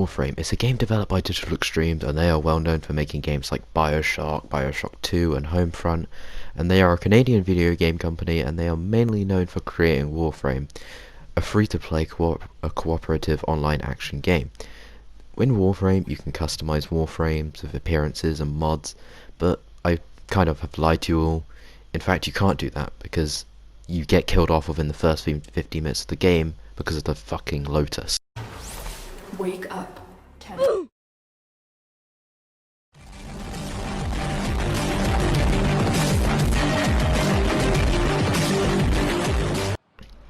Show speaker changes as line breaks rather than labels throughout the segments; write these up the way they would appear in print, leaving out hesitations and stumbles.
Warframe. It's a game developed by Digital Extremes, and they are well known for making games like BioShock, BioShock 2 and Homefront, and they are a Canadian video game company, and they are mainly known for creating Warframe, a free-to-play cooperative online action game. In Warframe, you can customize Warframes with appearances and mods, but I kind of have lied to you all. In fact, you can't do that, because you get killed off within the first 50 minutes of the game because of the fucking Lotus.
Wake up, 10.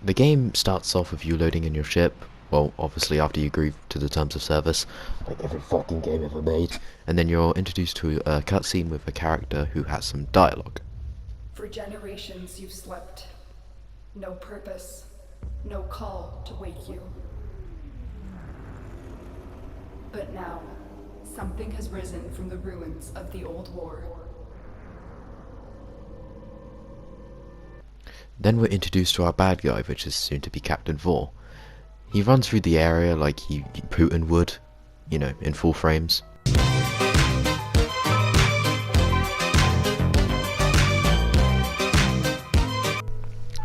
The game starts off with you loading in your ship, well, obviously after you agree to the terms of service, like every fucking game ever made, and then you're introduced to a cutscene with a character who has some dialogue.
For generations you've slept. No purpose, no call to wake you. But now, something has risen from the ruins of the old war.
Then we're introduced to our bad guy, which is soon to be Captain Vor. He runs through the area like Putin would, you know, in full frames.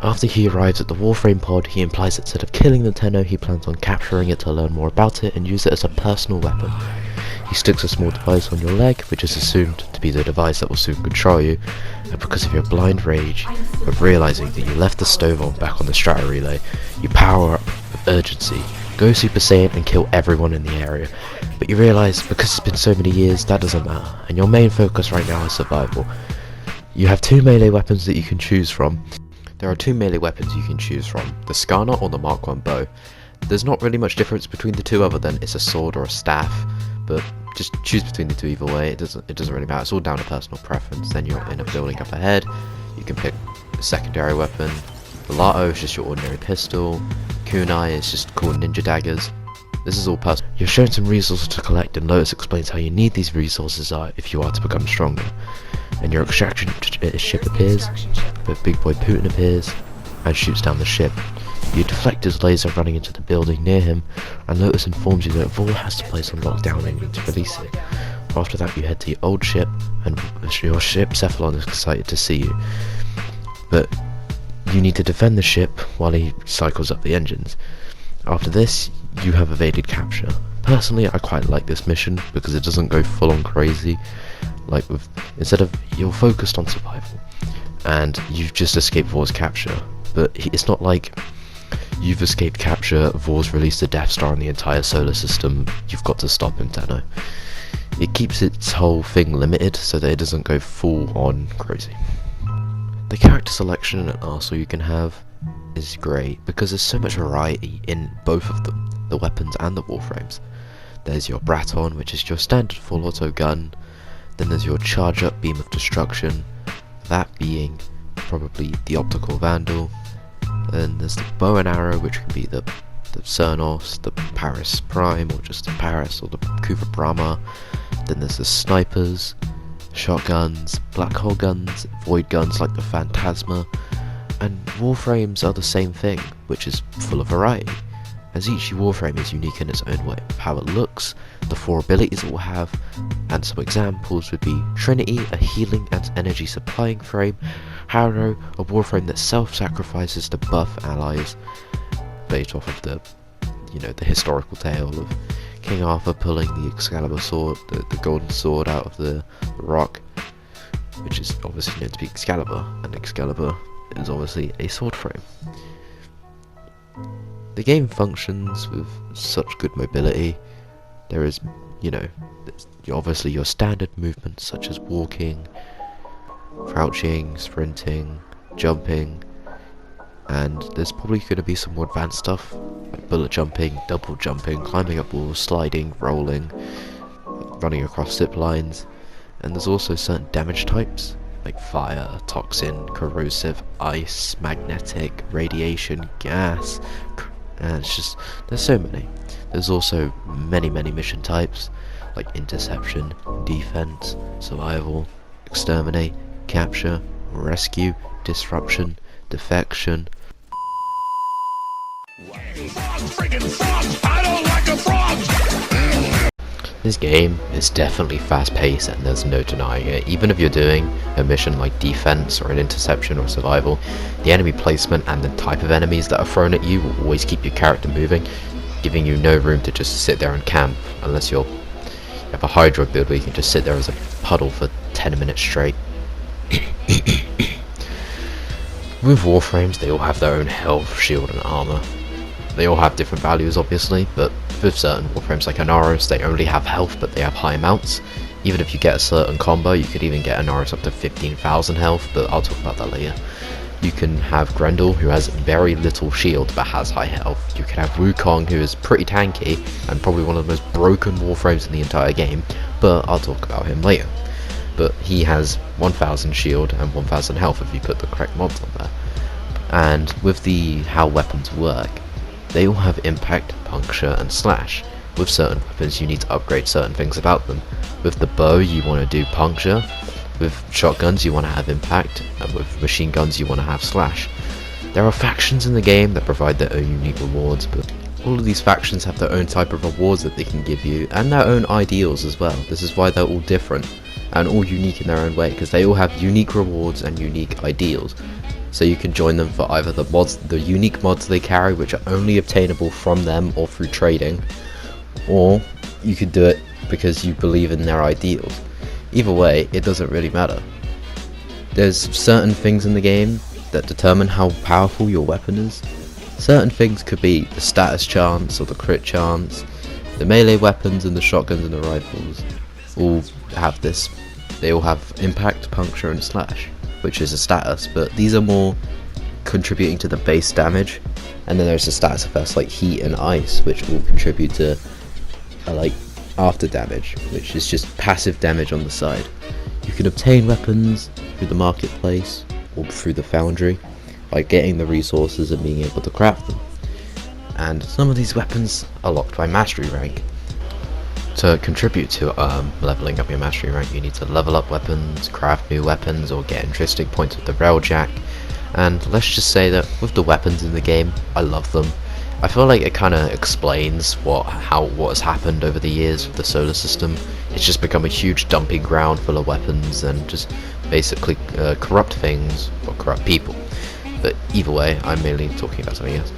After he arrives at the Warframe pod, he implies that instead of killing the Tenno, he plans on capturing it to learn more about it and use it as a personal weapon. He sticks a small device on your leg, which is assumed to be the device that will soon control you, and because of your blind rage of realizing that you left the stove on back on the strata relay, you power up with urgency, go Super Saiyan and kill everyone in the area. But you realize, because it's been so many years, that doesn't matter, and your main focus right now is survival. You have two melee weapons that you can choose from. There are two melee weapons you can choose from, the Skarner or the Mark I bow. There's not really much difference between the two other than it's a sword or a staff, but just choose between the two either way. It doesn't really matter. It's all down to personal preference. Then you're in a building up ahead. You can pick a secondary weapon. The Lato is just your ordinary pistol. Kunai is just cool ninja daggers. This is all personal. You're shown some resources to collect, and Lotus explains how you need these resources if you are to become stronger. And your extraction ship appears, but Big Boy Putin appears and shoots down the ship. You deflect his laser running into the building near him, and Lotus informs you that Vor has the place on lockdown and you need to release it. After that, you head to your old ship, and your ship Cephalon is excited to see you. But you need to defend the ship while he cycles up the engines. After this, you have evaded capture. Personally, I quite like this mission because it doesn't go full on crazy. Like instead of, you're focused on survival, and you've just escaped Vor's capture. But it's not like you've escaped capture, Vor's released the Death Star in the entire solar system, you've got to stop him, Tenno. It keeps its whole thing limited so that it doesn't go full on crazy. The character selection and arsenal you can have is great because there's so much variety in both of them, the weapons and the Warframes. There's your Braton, which is your standard full auto gun. Then there's your charge up beam of destruction, that being probably the optical vandal. Then there's the bow and arrow, which can be the Cernos, the Paris Prime, or just the Paris, or the Kuva Brahma. Then there's the snipers, shotguns, black hole guns, void guns like the Phantasma, and Warframes are the same thing, which is full of variety, as each Warframe is unique in its own way, how it looks, the 4 abilities it will have, and some examples would be Trinity, a healing and energy supplying frame, Harrow, a Warframe that self-sacrifices to buff allies, based off of the historical tale of King Arthur pulling the Excalibur sword, the golden sword out of the rock, which is obviously known to be Excalibur, and Excalibur is obviously a sword frame. The game functions with such good mobility. There is, obviously your standard movements such as walking, crouching, sprinting, jumping, and there's probably going to be some more advanced stuff like bullet jumping, double jumping, climbing up walls, sliding, rolling, running across zip lines, and there's also certain damage types like fire, toxin, corrosive, ice, magnetic, radiation, gas, and it's just, there's so many. There's also many mission types like interception, defense, survival, exterminate, capture, rescue, disruption, defection.
Friggin' frogs, I don't like a frog!
This game is definitely fast paced and there's no denying it. Even if you're doing a mission like defense or an interception or survival, the enemy placement and the type of enemies that are thrown at you will always keep your character moving, giving you no room to just sit there and camp unless you have a Hydra build where you can just sit there as a puddle for 10 minutes straight. With Warframes, they all have their own health, shield and armor. They all have different values obviously, but with certain Warframes like Anaris, they only have health but they have high amounts. Even if you get a certain combo, you could even get Anaris up to 15,000 health, but I'll talk about that later. You can have Grendel, who has very little shield but has high health. You can have Wukong, who is pretty tanky and probably one of the most broken Warframes in the entire game, but I'll talk about him later. But he has 1000 shield and 1000 health if you put the correct mods on there. And with how weapons work, they all have impact, puncture and slash. With certain weapons you need to upgrade certain things about them. With the bow you want to do puncture, with shotguns you want to have impact, and with machine guns you want to have slash. There are factions in the game that provide their own unique rewards, but all of these factions have their own type of rewards that they can give you, and their own ideals as well. This is why they're all different, and all unique in their own way, because they all have unique rewards and unique ideals. So you can join them for either the unique mods they carry, which are only obtainable from them or through trading, or you could do it because you believe in their ideals. Either way, it doesn't really matter. There's certain things in the game that determine how powerful your weapon is. Certain things could be the status chance or the crit chance. The melee weapons and the shotguns and the rifles all have this. They all have impact, puncture and slash, which is a status, but these are more contributing to the base damage. And then there's the status effects like heat and ice, which all contribute to like after damage, which is just passive damage on the side. You can obtain weapons through the marketplace or through the foundry by getting the resources and being able to craft them. And some of these weapons are locked by mastery rank. To contribute to leveling up your mastery rank, you need to level up weapons, craft new weapons, or get intrinsic points with the railjack. And let's just say that with the weapons in the game, I love them. I feel like it kind of explains what has happened over the years with the solar system. It's just become a huge dumping ground full of weapons and just basically corrupt things or corrupt people. But either way, I'm mainly talking about something else.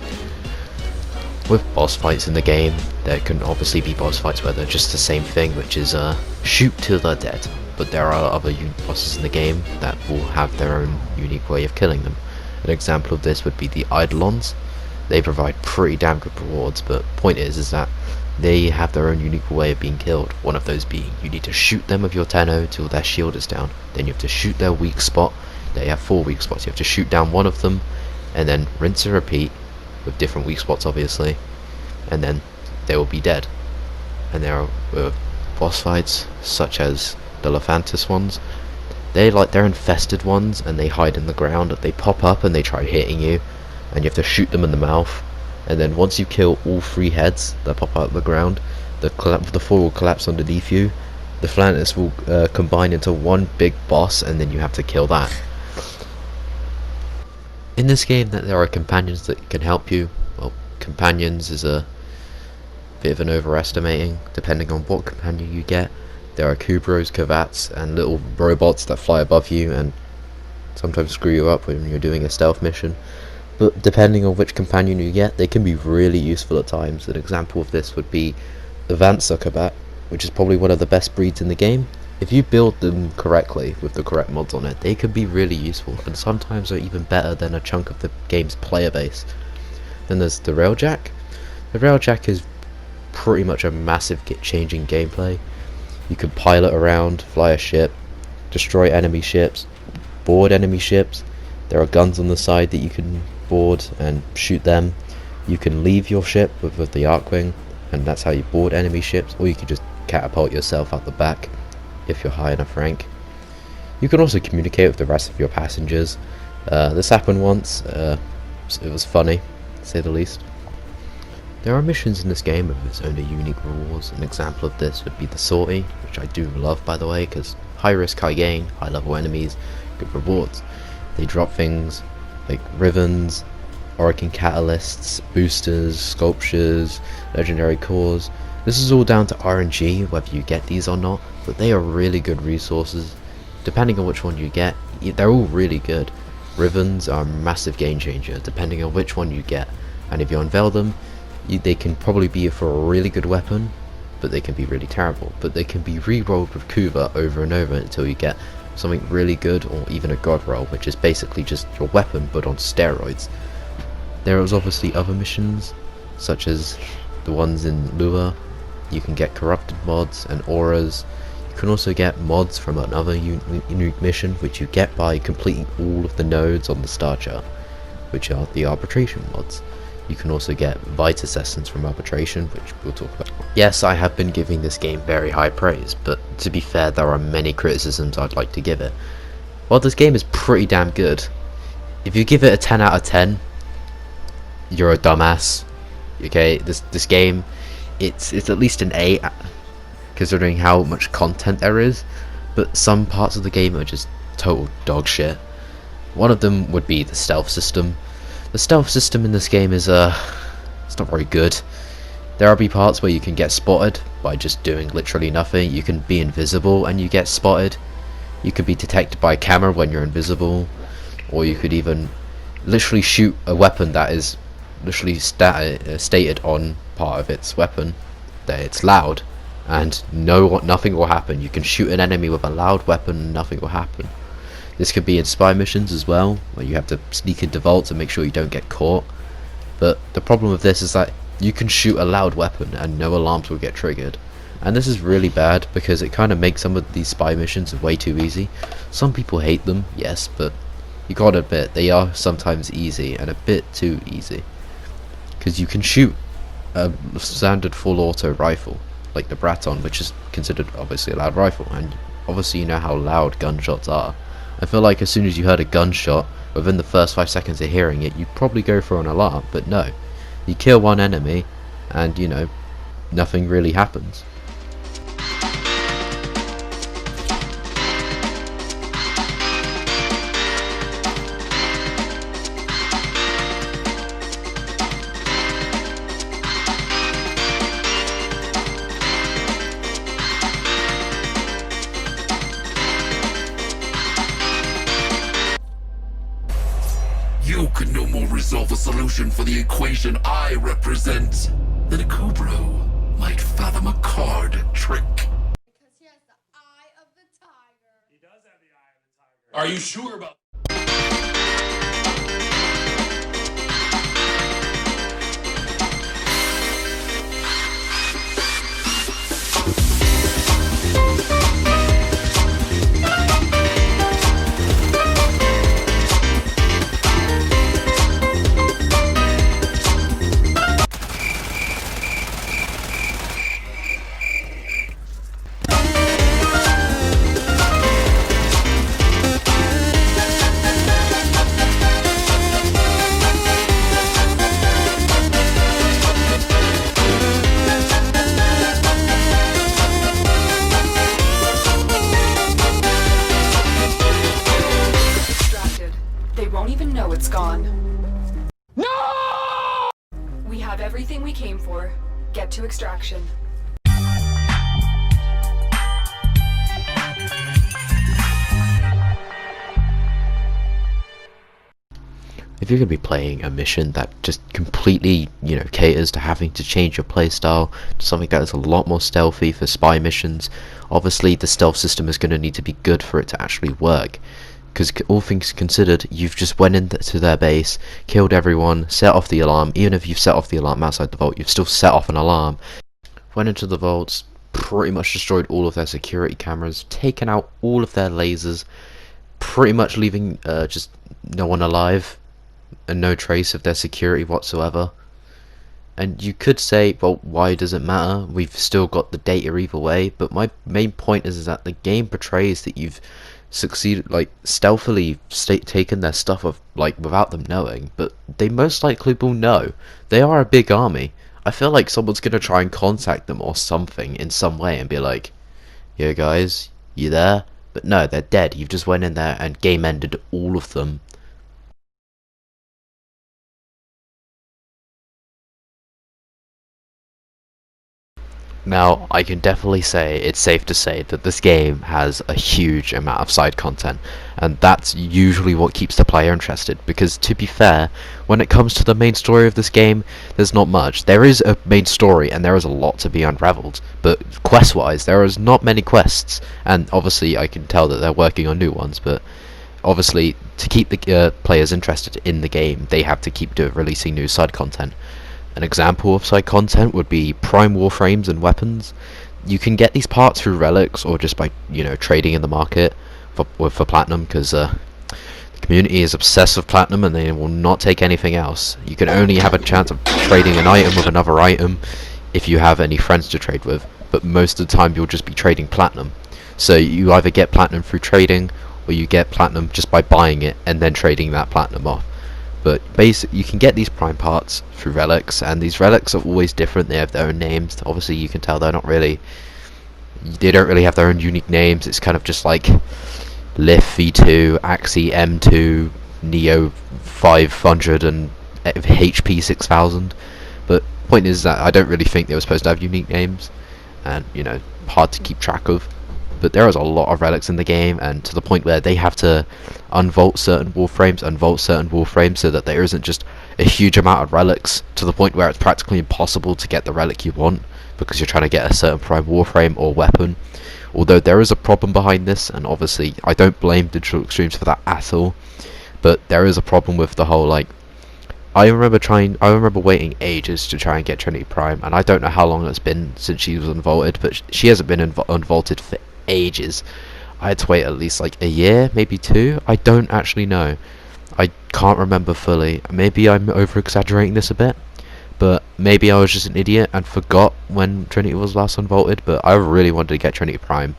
With boss fights in the game, there can obviously be boss fights where they're just the same thing, which is shoot till they're dead. But there are other bosses in the game that will have their own unique way of killing them. An example of this would be the Eidolons. They provide pretty damn good rewards, but point is that they have their own unique way of being killed. One of those being you need to shoot them with your Tenno till their shield is down. Then you have to shoot their weak spot. They have 4 weak spots. You have to shoot down one of them, and then rinse and repeat with different weak spots obviously, and then they will be dead. And there are boss fights such as the Lephantis ones. They're infested ones and they hide in the ground. They pop up and they try hitting you, and you have to shoot them in the mouth. And then once you kill all 3 heads that pop out of the ground, the 4 will collapse underneath you. The Lephantis will combine into one big boss, and then you have to kill that. In this game, there are companions that can help you. Well, companions is a bit of an overestimating, depending on what companion you get. There are Kubros, Kavats, and little robots that fly above you and sometimes screw you up when you're doing a stealth mission. But depending on which companion you get, they can be really useful at times. An example of this would be the Vansa Kavat, which is probably one of the best breeds in the game. If you build them correctly with the correct mods on it, they can be really useful, and sometimes are even better than a chunk of the game's player base. Then there's the Railjack. The Railjack is pretty much a massive changing gameplay. You can pilot around, fly a ship, destroy enemy ships, board enemy ships. There are guns on the side that you can board and shoot them. You can leave your ship with the Arcwing, and that's how you board enemy ships, or you can just catapult yourself out the back if you're high enough rank. You can also communicate with the rest of your passengers. This happened once. It was funny, to say the least. There are missions in this game with its own unique rewards. An example of this would be the Sortie, which I do love by the way, because high risk, high gain, high level enemies, good rewards. They drop things like ribbons, Orokin catalysts, boosters, sculptures, legendary cores, This is all down to RNG, whether you get these or not, but they are really good resources. Depending on which one you get, they're all really good. Ribbons are a massive game changer, depending on which one you get, and if you unveil them, they can probably be for a really good weapon, but they can be really terrible. But they can be re-rolled with Kuva over and over until you get something really good, or even a god roll, which is basically just your weapon but on steroids. There is obviously other missions, such as the ones in Lua. You can get corrupted mods and auras. You can also get mods from another unique mission, which you get by completing all of the nodes on the star chart, which are the arbitration mods. You can also get Vitus Essence from arbitration, which we'll talk about. Yes, I have been giving this game very high praise, but to be fair, there are many criticisms I'd like to give it. While this game is pretty damn good, if you give it a 10 out of 10, you're a dumbass. Okay, this game, it's at least an 8, considering how much content there is, but some parts of the game are just total dog shit. One of them would be the stealth system. The stealth system in this game is it's not very good. There are parts where you can get spotted by just doing literally nothing. You can be invisible and you get spotted. You could be detected by a camera when you're invisible, or you could even literally shoot a weapon that is literally stated on part of its weapon that it's loud, and nothing will happen. You can shoot an enemy with a loud weapon and nothing will happen. This could be in spy missions as well, where you have to sneak into vaults and make sure you don't get caught. But the problem with this is that you can shoot a loud weapon and no alarms will get triggered. And this is really bad because it kind of makes some of these spy missions way too easy. Some people hate them, yes, but you gotta admit they are sometimes easy and a bit too easy. Because you can shoot a standard full auto rifle, like the Braton, which is considered obviously a loud rifle, and obviously you know how loud gunshots are. I feel like as soon as you heard a gunshot, within the first 5 seconds of hearing it, you'd probably go for an alarm, but no. You kill one enemy, and you know, nothing really happens.
You could no more resolve a solution for the equation I represent than a Kubro might fathom a card trick.
Because he has the eye of the tiger.
He does have the eye of the tiger. Are you sure about
They won't even know it's gone. No! We have everything we came for. Get to extraction.
If you're going to be playing a mission that just completely, you know, caters to having to change your playstyle to something that is a lot more stealthy for spy missions, obviously the stealth system is going to need to be good for it to actually work. Because all things considered, you've just went into their base, killed everyone, set off the alarm. Even if you've set off the alarm outside the vault, you've still set off an alarm. Went into the vaults, pretty much destroyed all of their security cameras, taken out all of their lasers, pretty much leaving just no one alive and no trace of their security whatsoever. And you could say, well, why does it matter? We've still got the data either way. But my main point is that the game portrays that you've succeeded, like stealthily taken their stuff of, like, without them knowing, but they most likely will know. They are a big army. I feel like someone's gonna try and contact them or something in some way and be like, yo guys, you there? But no, they're dead. You've just went in there and game ended all of them. Now, I can definitely say, it's safe to say, that this game has a huge amount of side content, and that's usually what keeps the player interested, because to be fair, when it comes to the main story of this game, there's not much. There is a main story, and there is a lot to be unraveled, but quest-wise, there is not many quests, and obviously I can tell that they're working on new ones, but obviously, to keep the players interested in the game, they have to keep releasing new side content. An example of side content would be prime warframes and weapons. You can get these parts through relics or just by, trading in the market for platinum, because the community is obsessed with platinum and they will not take anything else. You can only have a chance of trading an item with another item if you have any friends to trade with, but most of the time you'll just be trading platinum. So you either get platinum through trading, or you get platinum just by buying it and then trading that platinum off. But basically, you can get these prime parts through relics, and these relics are always different. They have their own names. Obviously, you can tell they don't really have their own unique names. It's kind of just like Lith V2, Axie M2, Neo 500, and HP 6000. But point is that I don't really think they were supposed to have unique names, and hard to keep track of. But there is a lot of relics in the game, and to the point where they have to unvault certain warframes, so that there isn't just a huge amount of relics, to the point where it's practically impossible to get the relic you want, because you're trying to get a certain prime warframe or weapon. Although there is a problem behind this, and obviously I don't blame Digital Extremes for that at all, but there is a problem with the whole, I remember waiting ages to try and get Trinity Prime, and I don't know how long it's been since she was unvaulted, but she hasn't been unvaulted for ages. I had to wait at least a year, maybe 2. I don't actually know. I can't remember fully. Maybe I'm over exaggerating this a bit, but maybe I was just an idiot and forgot when Trinity was last unvaulted. But I really wanted to get Trinity Prime,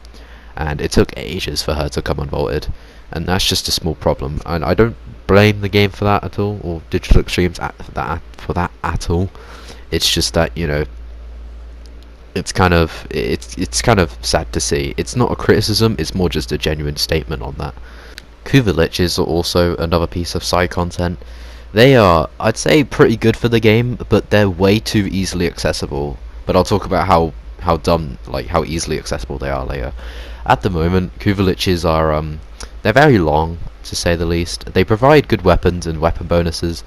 and it took ages for her to come unvaulted, and that's just a small problem, and I don't blame the game for that at all, or Digital Extremes for that at all. It's just that it's kind of sad to see. It's not a criticism, it's more just a genuine statement on that. Kuva Liches are also another piece of side content. They are, I'd say, pretty good for the game, but they're way too easily accessible. But I'll talk about how easily accessible they are later. At the moment, Kuva Liches are they're very long, to say the least. They provide good weapons and weapon bonuses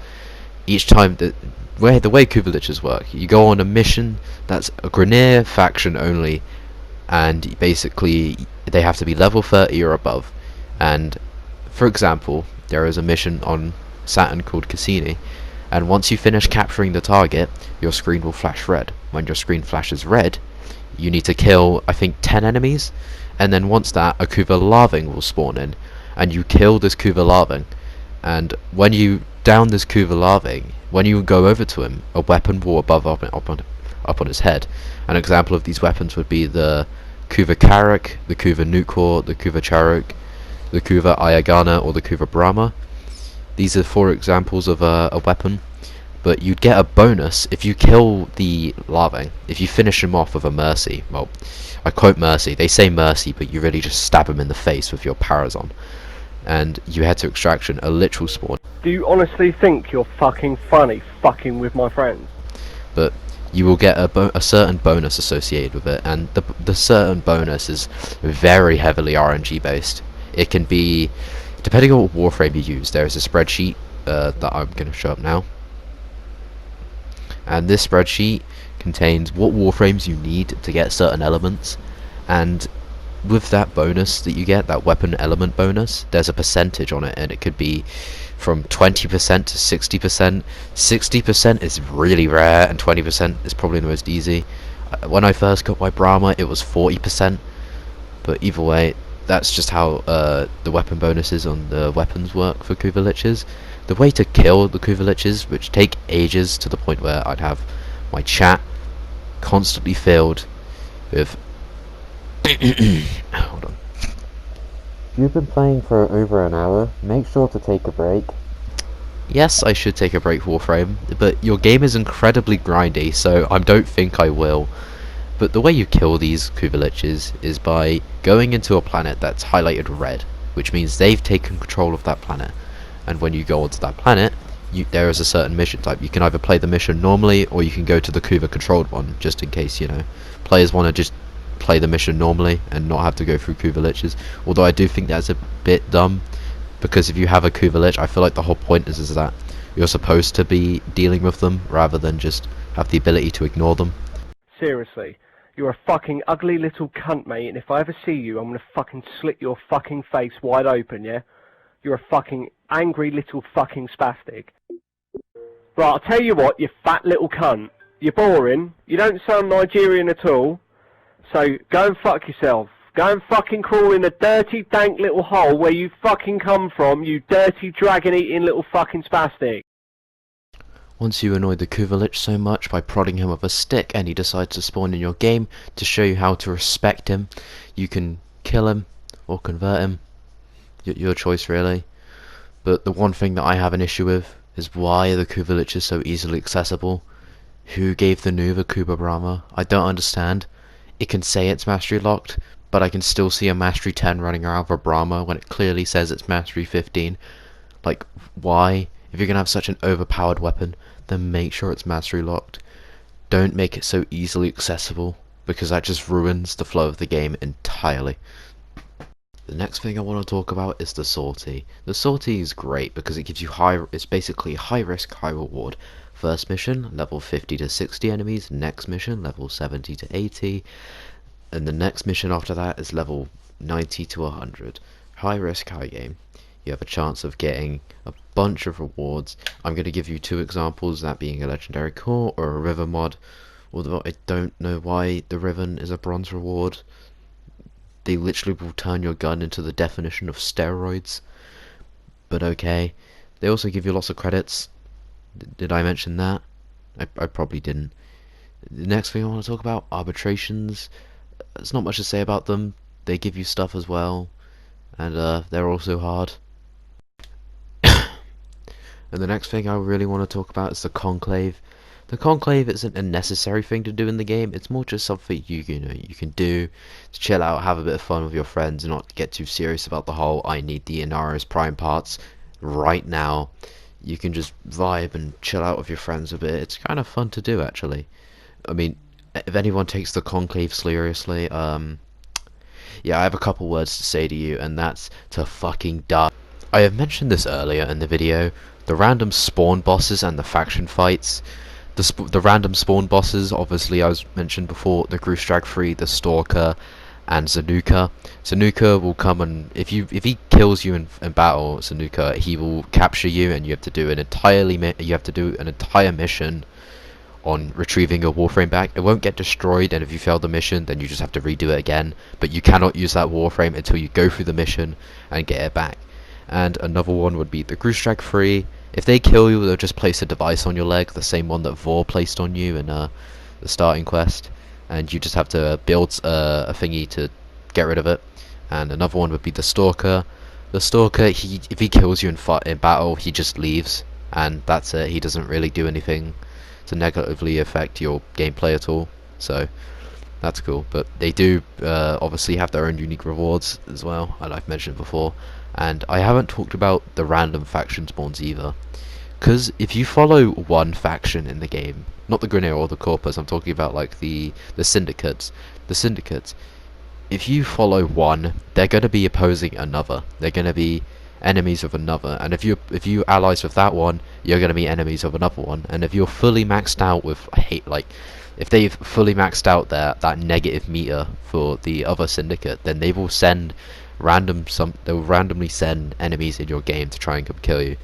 each time. The way Kuva Liches work, you go on a mission that's a Grineer faction only, and basically they have to be level 30 or above. And for example, there is a mission on Saturn called Cassini, and once you finish capturing the target, your screen will flash red. When your screen flashes red, you need to kill, I think, 10 enemies, and then once that, a Kuva Larving will spawn in, and you kill this Kuva Larving, and when you down this Kuva Larving, when you go over to him, a weapon will up on his head. An example of these weapons would be the Kuva Karak, the Kuva Nukor, the Kuva Charuk, the Kuva Ayagana, or the Kuva Brahma. These are 4 examples of a weapon, but you'd get a bonus if you kill the Larving, if you finish him off with a Mercy. Well, I quote Mercy, they say Mercy, but you really just stab him in the face with your Parazon. And you head to Extraction, a literal spawn.
Do you honestly think you're fucking funny fucking with my friends?
But you will get a certain bonus associated with it, and the certain bonus is very heavily RNG based. It can be, depending on what Warframe you use, there is a spreadsheet that I'm going to show up now. And this spreadsheet contains what Warframes you need to get certain elements, and with that bonus that you get, that weapon element bonus, there's a percentage on it, and it could be from 20% to 60%. 60% is really rare, and 20% is probably the most easy. When I first got my Brahma, it was 40%, but either way, that's just how the weapon bonuses on the weapons work for Kuva Liches. The way to kill the Kuva Liches, which take ages, to the point where I'd have my chat constantly filled with hold on. If you've been playing for over an hour, make sure to take a break. Yes, I should take a break, Warframe, but your game is incredibly grindy, so I don't think I will. But the way you kill these Kuva Liches is by going into a planet that's highlighted red, which means they've taken control of that planet. And when you go onto that planet, there is a certain mission type. You can either play the mission normally, or you can go to the Kuva controlled one, just in case, you know, players want to just play the mission normally and not have to go through Kuva liches. Although I do think that's a bit dumb, because if you have a Kuva lich, I feel like the whole point is that you're supposed to be dealing with them rather than just have the ability to ignore them.
Seriously, you're a fucking ugly little cunt, mate, and if I ever see you, I'm gonna fucking slit your fucking face wide open, yeah? You're a fucking angry little fucking spastic. Right, I'll tell you what, you fat little cunt. You're boring, you don't sound Nigerian at all, so go and fuck yourself. Go and fucking crawl in the dirty, dank little hole where you fucking come from, you dirty, dragon-eating little fucking spastic.
Once you annoy the Kuva lich so much by prodding him with a stick and he decides to spawn in your game to show you how to respect him, you can kill him or convert him. Your choice, really. But the one thing that I have an issue with is why the Kuva lich is so easily accessible. Who gave the noob a Kuba Brahma? I don't understand. It can say it's mastery locked, but I can still see a mastery 10 running around for Brahma when it clearly says it's mastery 15. Like, why? If you're gonna have such an overpowered weapon, then make sure it's mastery locked. Don't make it so easily accessible, because that just ruins the flow of the game entirely. The next thing I want to talk about is the sortie. The sortie is great because it gives you it's basically high risk, high reward. First mission, level 50 to 60 enemies. Next mission, level 70 to 80. And the next mission after that is level 90 to 100. High risk, high game. You have a chance of getting a bunch of rewards. I'm going to give you two examples, that being a legendary core or a river mod. Although I don't know why the riven is a bronze reward. They literally will turn your gun into the definition of steroids. But okay. They also give you lots of credits. Did I mention that? I probably didn't. The next thing I want to talk about, arbitrations. There's not much to say about them. They give you stuff as well. And they're also hard. And the next thing I really want to talk about is the conclave. The conclave isn't a necessary thing to do in the game. It's more just something you can do to chill out, have a bit of fun with your friends, and not get too serious about the whole I need the Inaros prime parts right now. You can just vibe and chill out with your friends a bit. It's kind of fun to do, actually. I mean, if anyone takes the conclave seriously, yeah, I have a couple words to say to you, and that's to fucking die. I have mentioned this earlier in the video. The random spawn bosses and the faction fights. The random spawn bosses, obviously, I mentioned before, the Groostrag 3, the Stalker, and Zanuka. Zanuka will come and if he kills you in battle, Zanuka, he will capture you, and you have to do an entire mission on retrieving your Warframe back. It won't get destroyed, and if you fail the mission, then you just have to redo it again. But you cannot use that Warframe until you go through the mission and get it back. And another one would be the Groostrag 3. If they kill you, they'll just place a device on your leg, the same one that Vor placed on you in the starting quest, and you just have to build a thingy to get rid of it. And another one would be the Stalker. The Stalker, if he kills you in battle, he just leaves, and that's it. He doesn't really do anything to negatively affect your gameplay at all, so that's cool. But they do obviously have their own unique rewards as well, and I've mentioned before. And I haven't talked about the random faction spawns either, because if you follow one faction in the game, not the Grineer or the Corpus, I'm talking about like the syndicates. The syndicates, if you follow one, they're going to be opposing another. They're going to be enemies of another, and if you allies with that one, you're going to be enemies of another one. And if you're fully maxed out with if they've fully maxed out that negative meter for the other syndicate, then they will send they'll randomly send enemies in your game to try and come kill you.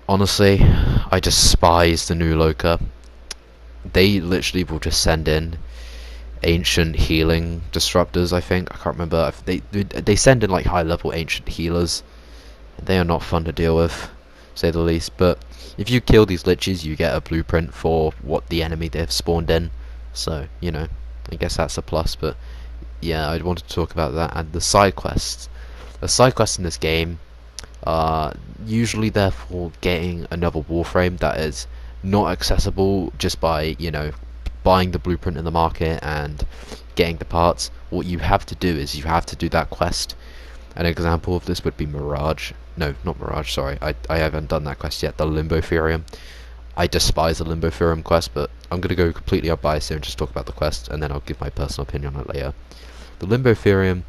Honestly, I despise the new Loka. They literally will just send in ancient healing disruptors. I think, I can't remember, they send in like high level ancient healers. They are not fun to deal with, to say the least. But if you kill these liches, you get a blueprint for what the enemy they've spawned in, so you know, I guess that's a plus. But yeah, I wanted to talk about that. And the side quests. The side quests in this game are usually there for getting another Warframe that is not accessible just by, you know, buying the blueprint in the market and getting the parts. What you have to do is you have to do that quest An example of this would be Mirage. No, not Mirage, sorry. I haven't done that quest yet. The Limbo Therium. I despise the Limbo Therium quest, but I'm going to go completely unbiased here and just talk about the quest, and then I'll give my personal opinion on it later. The Limbo Therium,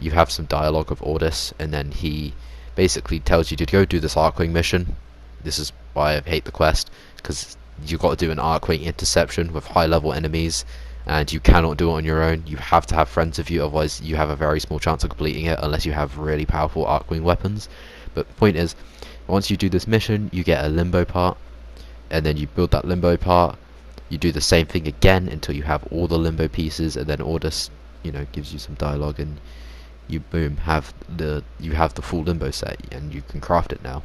you have some dialogue of Ordis, and then he basically tells you to go do this Arcwing mission. This is why I hate the quest, because you've got to do an Arcwing interception with high level enemies, and you cannot do it on your own. You have to have friends with you, otherwise you have a very small chance of completing it, unless you have really powerful Arcwing weapons. But the point is, once you do this mission, you get a Limbo part, and then you build that Limbo part. You do the same thing again until you have all the Limbo pieces, and then Ordis, gives you some dialogue, and you boom have the full Limbo set, and you can craft it now.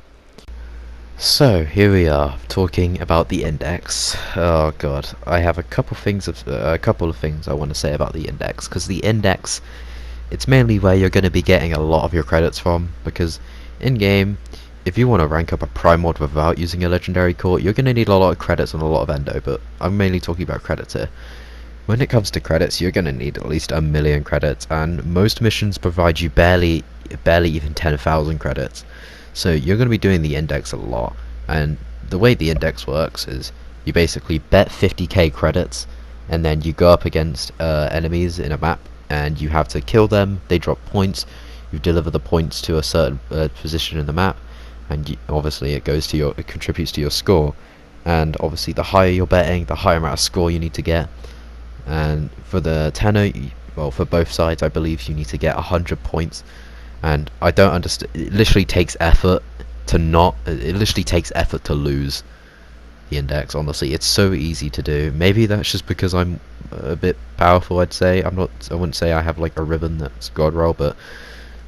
So here we are talking about the index. Oh god, I have a couple of things I want to say about the index, because the index, it's mainly where you're going to be getting a lot of your credits from, because in game, if you want to rank up a prime mod without using a legendary core, you're going to need a lot of credits and a lot of endo, but I'm mainly talking about credits here. When it comes to credits, you're going to need at least 1 million credits, and most missions provide you barely even 10,000 credits. So you're going to be doing the index a lot, and the way the index works is you basically bet 50k credits, and then you go up against enemies in a map, and you have to kill them. They drop points. You deliver the points to a certain position in the map, and obviously it contributes to your score. And obviously the higher you're betting, the higher amount of score you need to get. And for the tenor, well, for both sides, I believe you need to get 100 points. And I don't understand. It literally takes effort to lose the index. Honestly, it's so easy to do. Maybe that's just because I'm a bit powerful. I'd say I wouldn't say I have like a ribbon that's god roll, but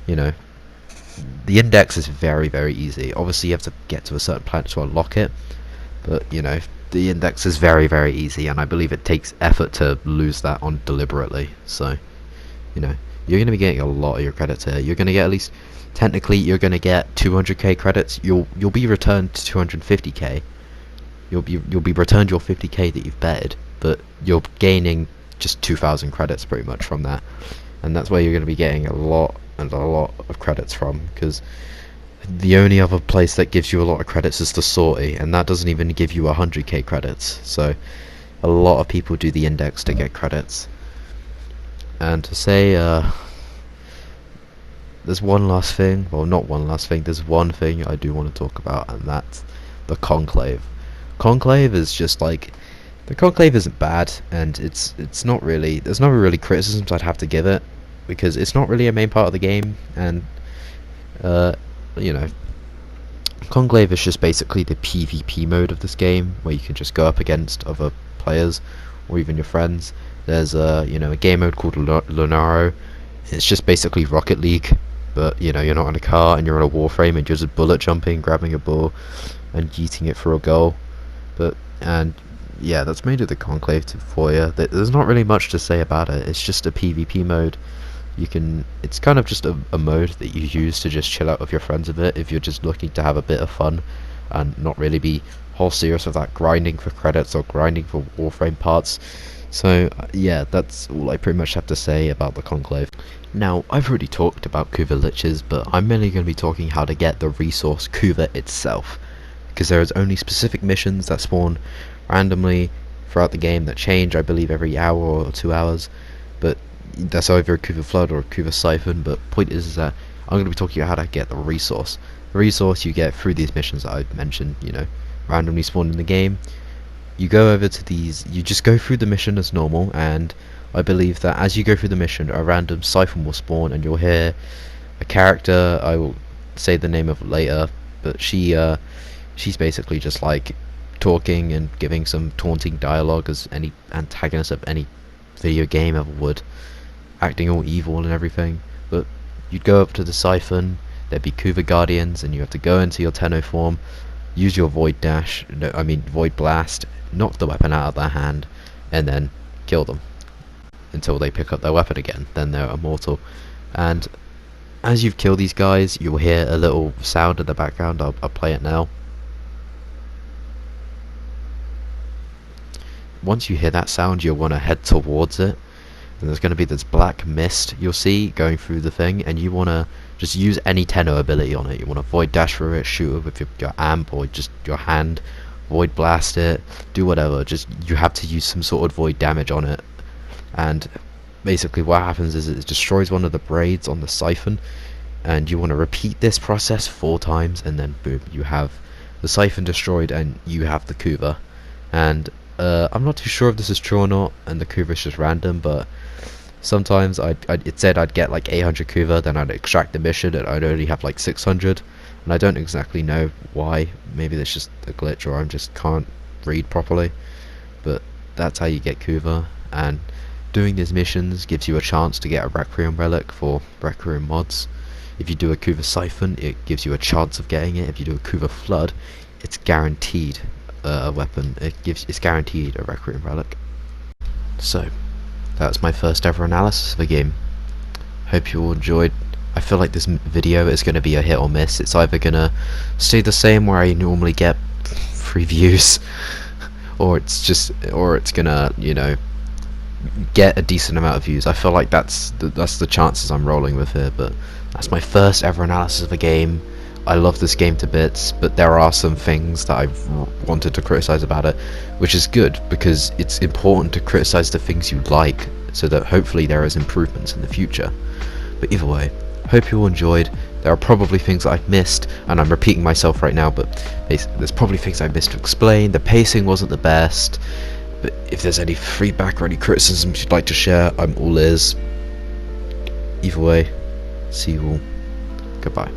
the index is very, very easy. Obviously, you have to get to a certain planet to unlock it, but the index is very, very easy, and I believe it takes effort to lose that on deliberately. So, you're going to be getting a lot of your credits here. You're going to get at least, technically, you're going to get 200k credits. You'll be returned 250k. You'll be returned your 50k that you've betted, but you're gaining just 2,000 credits pretty much from that, and that's where you're going to be getting a lot of credits from, because the only other place that gives you a lot of credits is the sortie, and that doesn't even give you 100k credits. So a lot of people do the index to get credits. And to say there's one last thing, well, not one last thing, there's one thing I do want to talk about, and that's the Conclave. Conclave is just like, the Conclave isn't bad, and it's not really, there's no really criticisms I'd have to give it, because it's not really a main part of the game, and Conclave is just basically the PvP mode of this game, where you can just go up against other players or even your friends. There's a game mode called Lunaro. It's just basically Rocket League, but you're not in a car and you're on a Warframe and you're just bullet jumping, grabbing a ball and yeeting it for a goal. Yeah, that's made it the Conclave for you. There's not really much to say about it. It's just a PvP mode. It's kind of just a mode that you use to just chill out with your friends a bit if you're just looking to have a bit of fun and not really be whole serious with that grinding for credits or grinding for Warframe parts. So yeah, that's all I pretty much have to say about the Conclave. Now, I've already talked about Kuva Liches, but I'm mainly going to be talking how to get the resource Kuva itself, because there is only specific missions that spawn randomly throughout the game that change, I believe, every hour or 2 hours, but that's either a Kuva Flood or a Kuva Siphon. But point is that I'm going to be talking about how to get the resource. The resource you get through these missions that I've mentioned, randomly spawned in the game. You go over to these, you just go through the mission as normal, and I believe that as you go through the mission, a random Siphon will spawn, and you'll hear a character, I will say the name of it later, but she's basically just like talking and giving some taunting dialogue as any antagonist of any video game ever would, acting all evil and everything. But you'd go up to the Siphon, there'd be Kuva Guardians, and you have to go into your Tenno form, use your Void Blast, knock the weapon out of their hand, and then kill them until they pick up their weapon again. Then they're immortal. And as you've killed these guys, you'll hear a little sound in the background. I'll play it now. Once you hear that sound, you'll want to head towards it, and there's going to be this black mist you'll see going through the thing, and you want to just use any Tenno ability on it. You want to void dash through it, shoot it with your amp or just your hand, void blast it, do whatever. Just you have to use some sort of void damage on it. And basically what happens is it destroys one of the braids on the siphon, and you want to repeat this process 4 times, and then boom, you have the siphon destroyed and you have the Kuva. And I'm not too sure if this is true or not, and the Kuva is just random, but sometimes it said I'd get like 800 Kuva, then I'd extract the mission and I'd only have like 600, and I don't exactly know why. Maybe that's just a glitch, or I just can't read properly, but that's how you get Kuva. And doing these missions gives you a chance to get a Requiem relic for Requiem mods. If you do a Kuva siphon, it gives you a chance of getting it. If you do a Kuva flood, it's guaranteed a weapon. It's guaranteed a Requiem relic. So that's my first ever analysis of a game. Hope you all enjoyed. I feel like this video is going to be a hit or miss. It's either going to stay the same where I normally get 3 views, or it's gonna, you know, get a decent amount of views. I feel like that's the chances I'm rolling with here. But that's my first ever analysis of a game. I love this game to bits, but there are some things that I've wanted to criticize about it, which is good, because it's important to criticize the things you like, so that hopefully there is improvements in the future. But either way, hope you all enjoyed. There are probably things that I've missed, and I'm repeating myself right now, but there's probably things I missed to explain. The pacing wasn't the best, but if there's any feedback or any criticisms you'd like to share, I'm all ears. Either way, see you all. Goodbye.